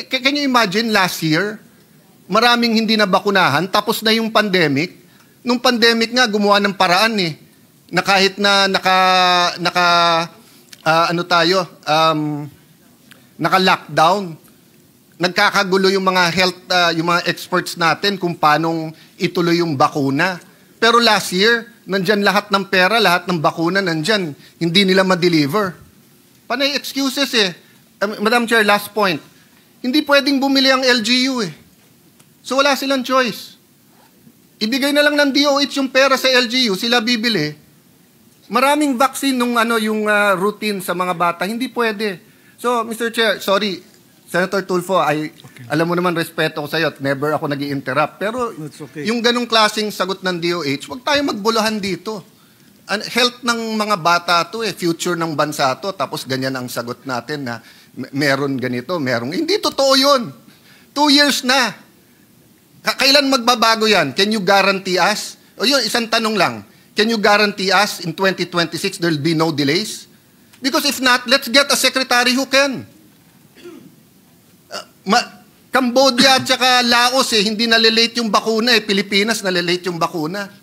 Can you imagine last year, maraming hindi na bakunahan, tapos na yung pandemic. Nung pandemic nga, gumawa ng paraan eh, na kahit na naka-lockdown, nagkakagulo yung mga health, yung mga experts natin kung paanong ituloy yung bakuna. Pero last year, nandyan lahat ng pera, lahat ng bakuna nandyan, hindi nila ma-deliver. Panay excuses eh. Madam Chair, last point. Hindi pwedeng bumili ang LGU eh. So wala silang choice. Ibigay na lang ng DOH yung pera sa LGU, sila bibili. Maraming vaccine nung yung routine sa mga bata, hindi pwede. So, Mr. Chair, sorry, Senator Tulfo, alam mo naman, respeto ko sa iyo at never ako nag-i-interrupt. Pero okay. Yung ganong klaseng sagot ng DOH, huwag tayo magbuluhan dito. Health ng mga bata to eh, future ng bansa to, tapos ganyan ang sagot natin na meron ganito, meron. Hindi totoo yun. 2 years na. Kailan magbabago yan? Can you guarantee us? O yun, isang tanong lang. Can you guarantee us in 2026 there will be no delays? Because if not, let's get a secretary who can. Cambodia at saka Laos eh, hindi nalilate yung bakuna eh. Pilipinas nalilate yung bakuna.